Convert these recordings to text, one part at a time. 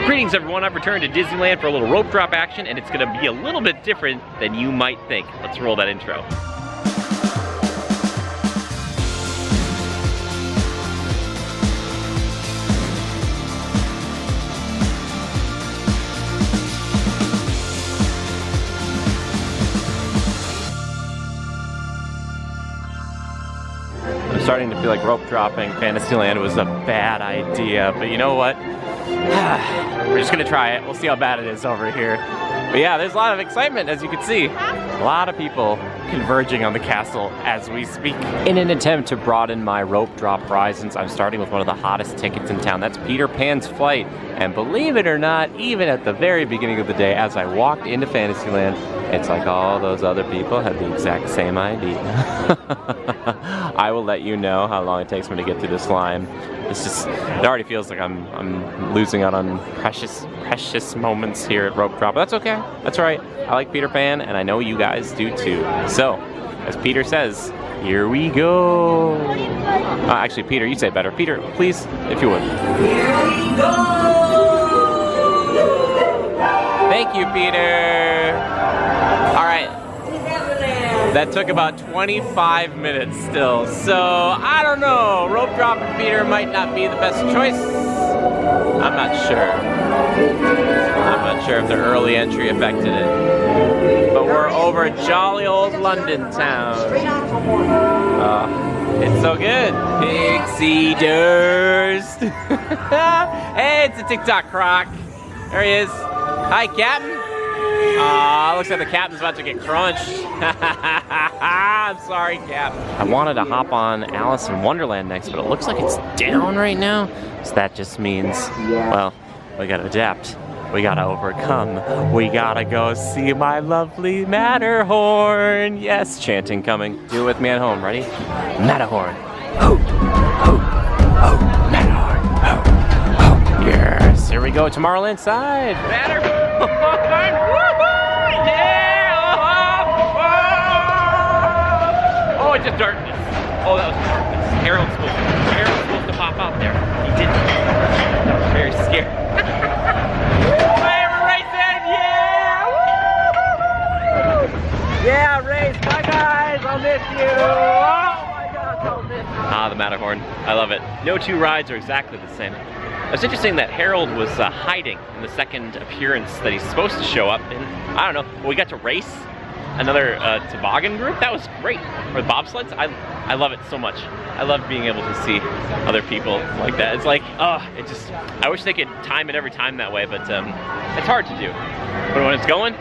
Greetings everyone, I've returned to Disneyland for a little rope drop action, and it's gonna be a little bit different than you might think. Let's roll that intro. I'm starting to feel like rope dropping Fantasyland was a bad idea, but you know what? We're just gonna try it. We'll see how bad it is over here. But yeah, there's a lot of excitement, as you can see. A lot of people converging on the castle as we speak. In an attempt to broaden my rope drop horizons, I'm starting with one of the hottest tickets in town. That's Peter Pan's Flight. And believe it or not, even at the very beginning of the day, as I walked into Fantasyland, it's like all those other people had the exact same idea. I will let you know how long it takes me to get through this line. It's just, it already feels like I'm losing out on precious moments here at rope drop. But that's okay. That's all right. I like Peter Pan, and I know you guys do too. So, as Peter says, here we go. Actually, Peter, you say it better. Peter, please, if you would. Here we go. Thank you, Peter. All right. That took about 25 minutes still, so I don't know. Rope dropping Peter might not be the best choice. I'm not sure. I'm not sure if the early entry affected it. But we're over jolly old London town. It's so good. Pixie Durst. Hey, it's a TikTok croc. There he is. Hi, Captain. Looks like the captain's about to get crunched. I'm sorry, Cap. I wanted to hop on Alice in Wonderland next, but it looks like it's down right now. So that just means, well, we gotta adapt. We gotta overcome. We gotta go see my lovely Matterhorn. Yes, chanting coming. Do it with me at home. Ready? Matterhorn. Hoop, hoop, hoop, Matterhorn. Hoop, hoop. Yes, here we go. Tomorrowland side. Matterhorn. Oh, it's just darkness. Oh, that was darkness. Harold's supposed to pop out there. He didn't. I was very scared. Hey, we're racing! Yeah! Woo! Yeah, race! Bye, guys! I'll miss you! Oh my gosh, I'll miss you! Ah, the Matterhorn. I love it. No two rides are exactly the same. It's interesting that Harold was hiding in the second appearance that he's supposed to show up in. I don't know. We got to race another toboggan group. That was great. Or the bobsleds. I love it so much. I love being able to see other people like that. It's like, it just, I wish they could time it every time that way, but it's hard to do. But when it's going,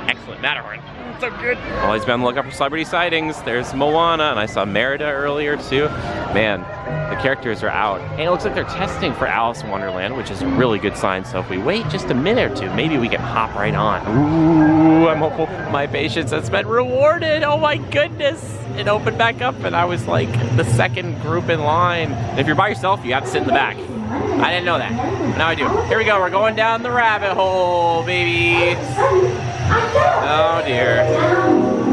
excellent Matterhorn. So good. Always been on the lookout for celebrity sightings. There's Moana, and I saw Merida earlier too. Man, the characters are out. And it looks like they're testing for Alice in Wonderland, which is a really good sign. So if we wait just a minute or two, maybe we can hop right on. Ooh, I'm hopeful. My patience has been rewarded. Oh my goodness. It opened back up, and I was like the second group in line. And if you're by yourself, you have to sit in the back. I didn't know that. But now I do. Here we go. We're going down the rabbit hole, baby. Oh dear.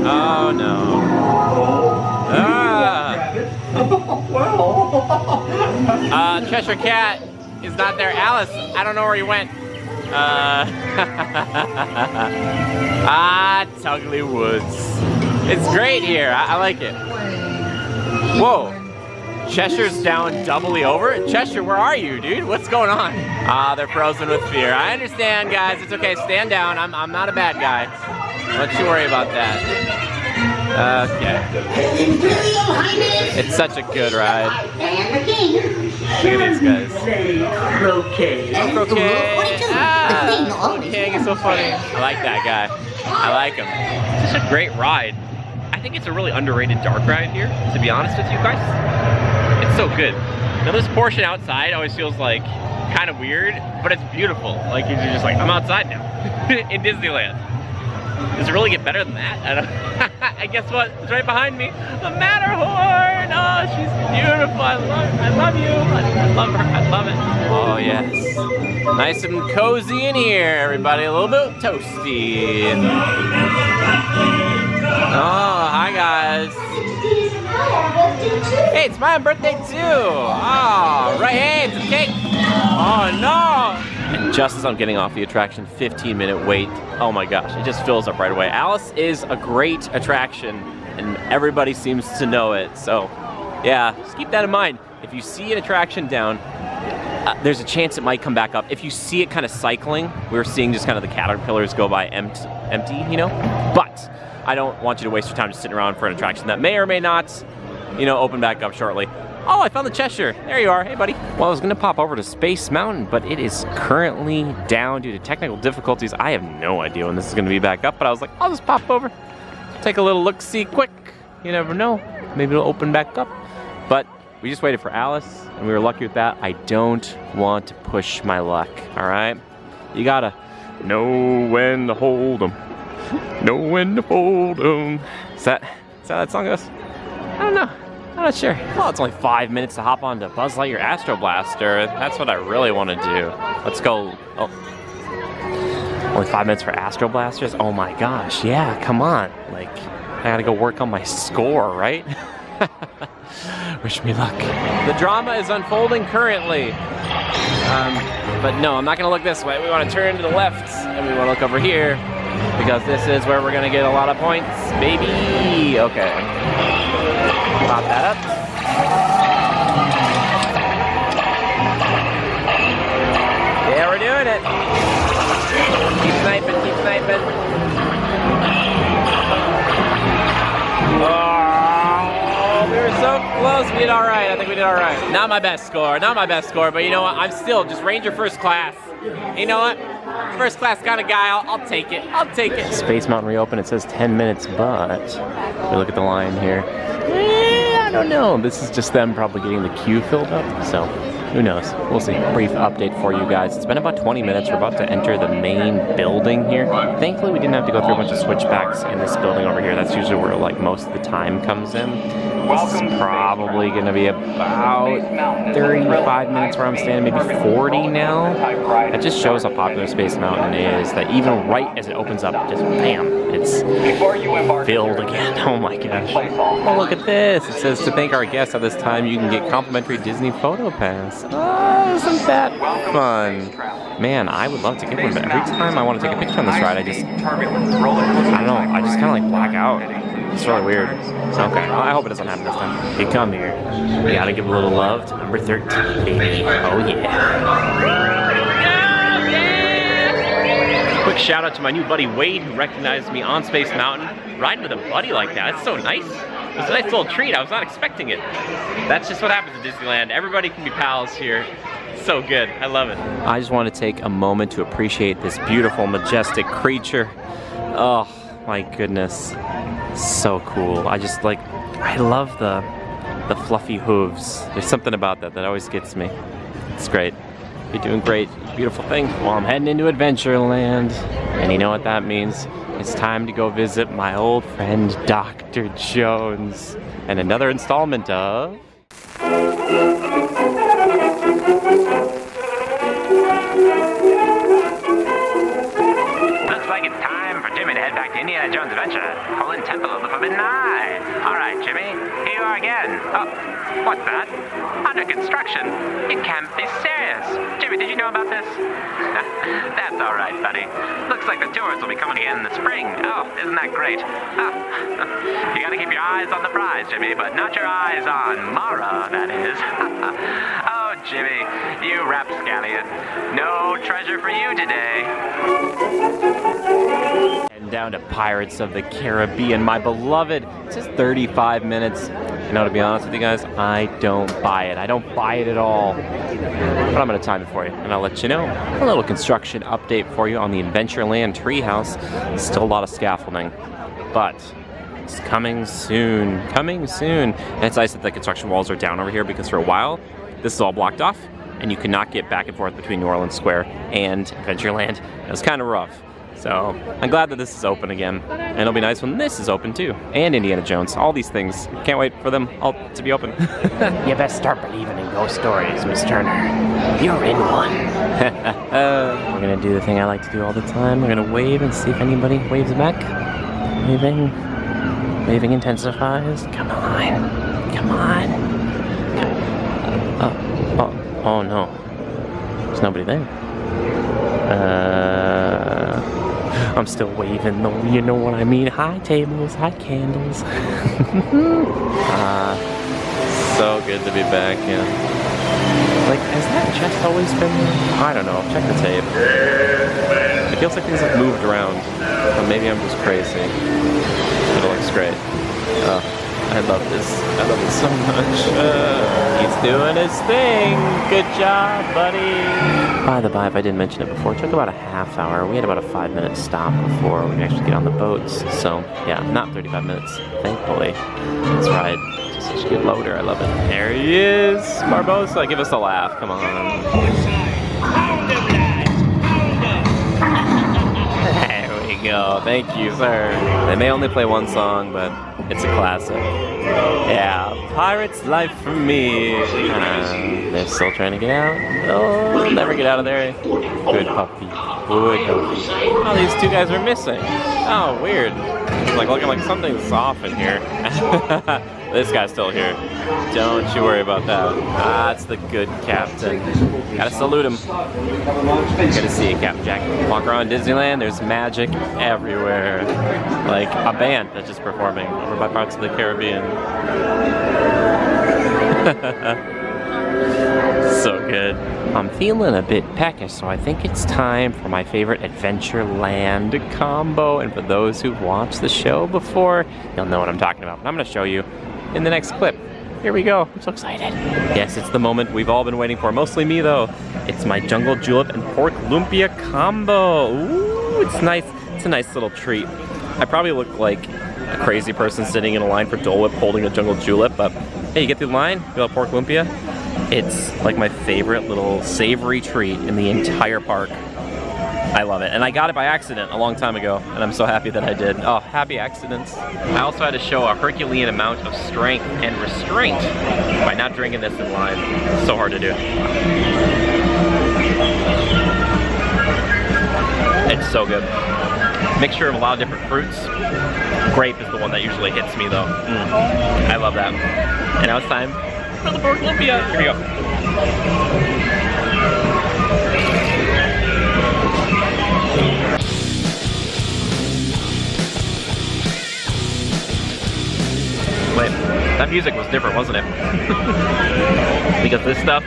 Oh no. Cheshire Cat is not there. Alice, I don't know where you went. Tugly Woods. It's great here. I like it. Whoa. Cheshire's down doubly over. Cheshire, where are you, dude? What's going on? They're frozen with fear. I understand, guys. It's okay. Stand down. I'm not a bad guy. Don't you worry about that. Okay. It's such a good ride. Look at these guys. Croquet. Croquet is so funny. I like that guy. I like him. It's such a great ride. I think it's a really underrated dark ride here, to be honest with you guys. It's so good. Now this portion outside always feels like kind of weird, but it's beautiful. Like you're just like, I'm outside now in Disneyland. Does it really get better than that? I don't. And guess what? It's right behind me. The Matterhorn. Oh, she's beautiful. I love you. I love her. I love it. Oh yes. Nice and cozy in here, everybody. A little bit toasty. Oh, hi guys. Hey, it's my birthday too. Oh, right. Hey, it's a cake. Oh no. just as I'm getting off the attraction, 15-minute wait. Oh my gosh, it just fills up right away. Alice is a great attraction, and everybody seems to know it. So yeah, just keep that in mind. If you see an attraction down, there's a chance it might come back up. If you see it kind of cycling, we're seeing just kind of the caterpillars go by empty, you know? But I don't want you to waste your time just sitting around for an attraction that may or may not, you know, open back up shortly. Oh, I found the Cheshire. There you are. Hey, buddy. Well, I was going to pop over to Space Mountain, but it is currently down due to technical difficulties. I have no idea when this is going to be back up, but I was like, I'll just pop over, take a little look-see quick. You never know. Maybe it'll open back up. But we just waited for Alice, and we were lucky with that. I don't want to push my luck, all right? You gotta know when to hold 'em. Know when to fold 'em. Is that how that song goes? I don't know. I'm not sure. Well, it's only 5 minutes to hop on to Buzz Lightyear Astro Blaster. That's what I really want to do. Let's go. Oh. Only 5 minutes for Astro Blasters? Oh my gosh, yeah, come on. Like, I gotta go work on my score, right? Wish me luck. The drama is unfolding currently. But no, I'm not gonna look this way. We wanna turn to the left, and we wanna look over here, because this is where we're gonna get a lot of points, baby. Okay. Pop that up. Yeah, we're doing it. Keep sniping, keep sniping. Oh, we were so close. We did all right. I think we did all right. Not my best score, not my best score, but you know what? I'm still just Ranger first class. You know what? First class kind of guy, I'll take it. I'll take it. Space Mountain reopened. It says 10 minutes, but we look at the line here. I don't know. This is just them probably getting the queue filled up, so who knows? We'll see. Brief update for you guys. It's been about 20 minutes. We're about to enter the main building here. Thankfully, we didn't have to go through a bunch of switchbacks in this building over here. That's usually where like most of the time comes in. This is probably going to be about 35 minutes where I'm standing, maybe 40 now. It just shows how popular Space Mountain is, that even right as it opens up, just bam, it's filled again. Oh my gosh. Oh, look at this. It says to thank our guests at this time, you can get complimentary Disney Photo Pass. Oh, isn't that fun? Man, I would love to get one, but every time I want to take a picture on this ride, I don't know, I just kind of like black out. It's really weird. Okay, well, I hope it doesn't happen this time. You come here, we gotta give a little love to number 13, baby. Oh yeah. Quick shout out to my new buddy Wade, who recognized me on Space Mountain. Riding with a buddy like that, it's so nice. It's a nice little treat. I was not expecting it. That's just what happens at Disneyland. Everybody can be pals here. It's so good. I love it. I just want to take a moment to appreciate this beautiful, majestic creature. Oh my goodness. So cool. I love the fluffy hooves. There's something about that always gets me. It's great. You're doing great. Beautiful thing. Well, I'm heading into Adventureland. And you know what that means? It's time to go visit my old friend Dr. Jones. And another installment of... Looks like it's time for Jimmy to head back to Indiana Jones Adventure, Temple of the Forbidden Eye. All right, Jimmy, here you are again. Oh, what's that? Under construction? It can't be serious. Jimmy, did you know about this? That's all right, buddy. Looks like the tours will be coming again in the spring. Oh, isn't that great? Oh. You gotta keep your eyes on the prize, Jimmy, but not your eyes on Mara, that is. Oh, Jimmy, you rapscallion. No treasure for you today. And down to Pirates of the Caribbean, my beloved. It's just 35 minutes. You know, to be honest with you guys, I don't buy it. I don't buy it at all. But I'm gonna time it for you, and I'll let you know. A little construction update for you on the Adventureland treehouse. Still a lot of scaffolding, but it's coming soon. Coming soon. And it's nice that the construction walls are down over here, because for a while, this is all blocked off, and you could not get back and forth between New Orleans Square and Adventureland. It was kind of rough. So I'm glad that this is open again, and it'll be nice when this is open too. And Indiana Jones, all these things. Can't wait for them all to be open. You best start believing in ghost stories, Miss Turner. You're in one. We're gonna do the thing I like to do all the time. We're gonna wave and see if anybody waves back. Waving. Waving intensifies. Come on. Come on. Oh no. There's nobody there. I'm still waving though, you know what I mean. High tables, high candles. So good to be back, yeah. Like, has that chest always been there? I don't know, check the tape. It feels like things have moved around, but maybe I'm just crazy. It looks great. I love this. I love it so much. He's doing his thing. Good job, buddy. By the by, if I didn't mention it before, it took about a half hour. We had about a 5-minute stop before we actually get on the boats. So, yeah, not 35 minutes, thankfully. This ride is such a good loader. I love it. There he is. Barbosa, give us a laugh. Come on. There we go. Thank you, sir. They may only play one song, but it's a classic. Yeah, pirate's life for me. They're still trying to get out. Oh, they'll never get out of there. Good puppy. Good puppy. Oh, these two guys are missing. Oh, weird. It's like looking like something's off in here. This guy's still here. Don't you worry about that. That's the good captain. Gotta salute him. Good to see you, Captain Jack. Walk around Disneyland, there's magic everywhere. Like a band that's just performing over by parts of the Caribbean. So good. I'm feeling a bit peckish, so I think it's time for my favorite Adventureland combo. And for those who've watched the show before, you'll know what I'm talking about. But I'm gonna show you in the next clip. Here we go. I'm so excited. Yes, it's the moment we've all been waiting for. Mostly me, though. It's my jungle julep and pork lumpia combo. Ooh, it's nice. It's a nice little treat. I probably look like a crazy person sitting in a line for Dole Whip holding a jungle julep, but hey, you get through the line, you got pork lumpia. It's like my favorite little savory treat in the entire park. I love it. And I got it by accident a long time ago, and I'm so happy that I did. Oh, happy accidents. I also had to show a Herculean amount of strength and restraint by not drinking this in line. It's so hard to do. It's so good. Mixture of a lot of different fruits. Grape is the one that usually hits me though. I love that. And now it's time for the pork lumpia. Here we go. Wait, that music was different, wasn't it? Because this stuff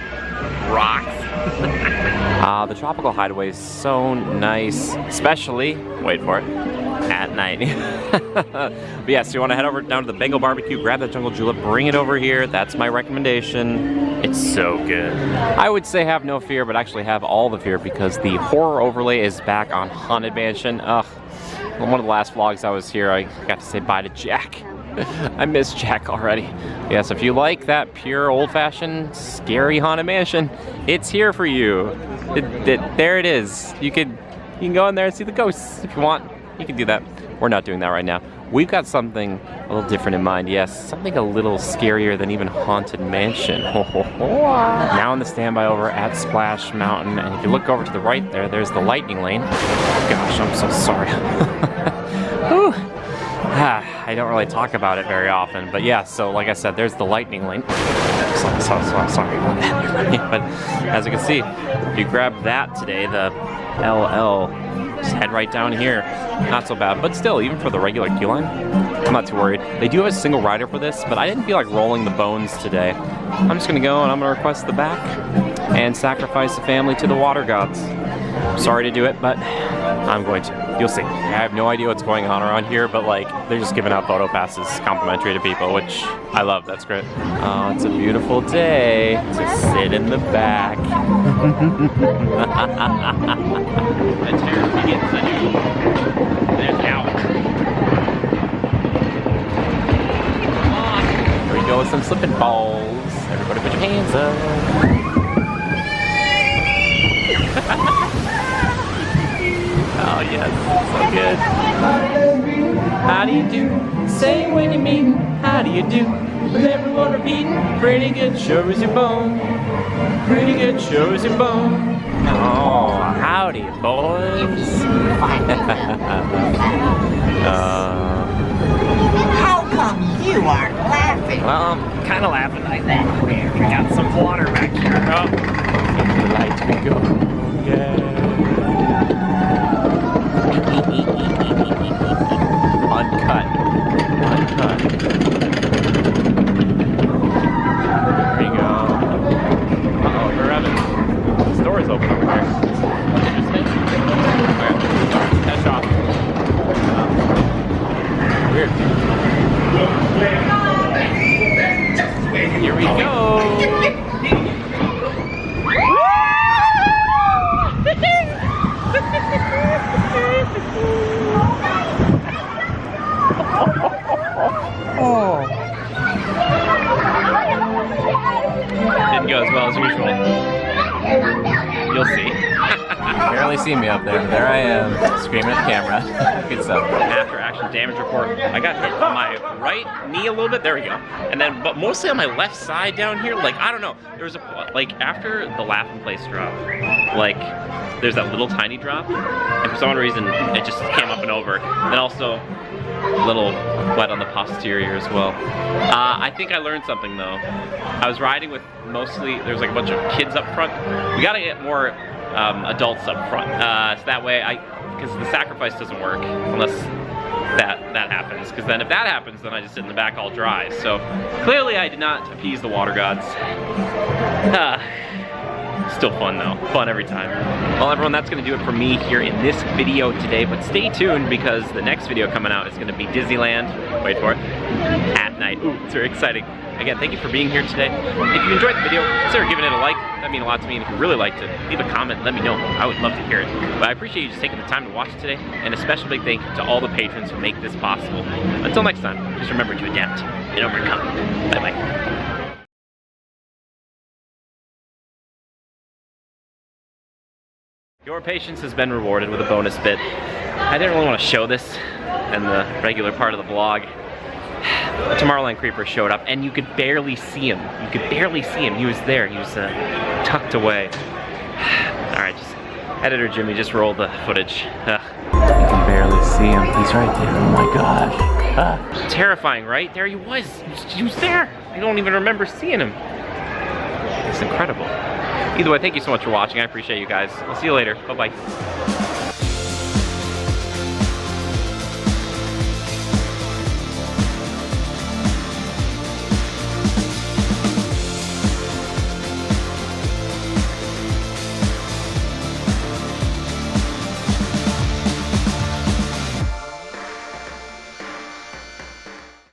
rocks. The tropical hideaway is so nice, especially, wait for it, at night. But yeah, so you want to head over down to the Bengal Barbecue, grab that jungle julep, bring it over here. That's my recommendation. It's so good. I would say have no fear, but actually have all the fear because the horror overlay is back on Haunted Mansion. Ugh. On one of the last vlogs I was here, I got to say bye to Jack. I miss Jack already. Yes, if you like that pure old-fashioned scary Haunted Mansion, it's here for you. There it is. You can go in there and see the ghosts if you want. You can do that. We're not doing that right now. We've got something a little different in mind. Yes, something a little scarier than even Haunted Mansion. Now on the standby over at Splash Mountain, and if you look over to the right there's the lightning lane. Gosh, I'm so sorry. Whew. I don't really talk about it very often, but yeah, so like I said, there's the lightning lane. Sorry about that. But as you can see, if you grab that today, the LL, just head right down here. Not so bad, but still, even for the regular queue line, I'm not too worried. They do have a single rider for this, but I didn't feel like rolling the bones today. I'm just gonna go and I'm gonna request the back and sacrifice the family to the water gods. I'm sorry to do it, but I'm going to. You'll see. I have no idea what's going on around here, but like, they're just giving out photo passes complimentary to people, which I love. That's great. Oh, it's a beautiful day to sit in the back. The terror begins anew. There's now. Come on. Here we go with some slipping balls. Everybody put your hands up. Oh yes, so good. How do you do? Say when you meet. How do you do? With everyone repeating. Pretty good, sure as your bone. Pretty good, sure as your bone. Oh, howdy, boys. How come you aren't laughing? Well, I'm kind of laughing like that. We got some water back here. Oh, the lights we go. Yeah. barely see me up there, but there I am, screaming at the camera. Good stuff. After action damage report, I got hit on my right knee a little bit, there we go. And then, but mostly on my left side down here, like, I don't know. There was a, like, after the Laughing Place drop, like, there's that little tiny drop, and for some reason, it just came up and over. And also, a little wet on the posterior as well. I think I learned something though. I was riding with mostly, there's like a bunch of kids up front. We gotta get more adults up front. So that way, because the sacrifice doesn't work unless that happens. Because then if that happens, then I just sit in the back all dry. So clearly I did not appease the water gods. Still fun though, fun every time. Well everyone, that's gonna do it for me here in this video today, but stay tuned because the next video coming out is gonna be Disneyland, wait for it, at night. Ooh, it's very exciting. Again, thank you for being here today. If you enjoyed the video, consider giving it a like. That'd mean a lot to me, and if you really liked it, leave a comment, let me know. I would love to hear it. But I appreciate you just taking the time to watch it today, and a special big thank you to all the patrons who make this possible. Until next time, just remember to adapt and overcome. Bye-bye. Your patience has been rewarded with a bonus bit. I didn't really want to show this in the regular part of the vlog. The Tomorrowland Creeper showed up and you could barely see him. You could barely see him. He was there. He was tucked away. Alright, just editor Jimmy, just roll the footage. You can barely see him. He's right there. Oh my gosh. Terrifying, right? There he was. He was there. I don't even remember seeing him. It's incredible. Either way, thank you so much for watching. I appreciate you guys. I'll see you later. Bye-bye.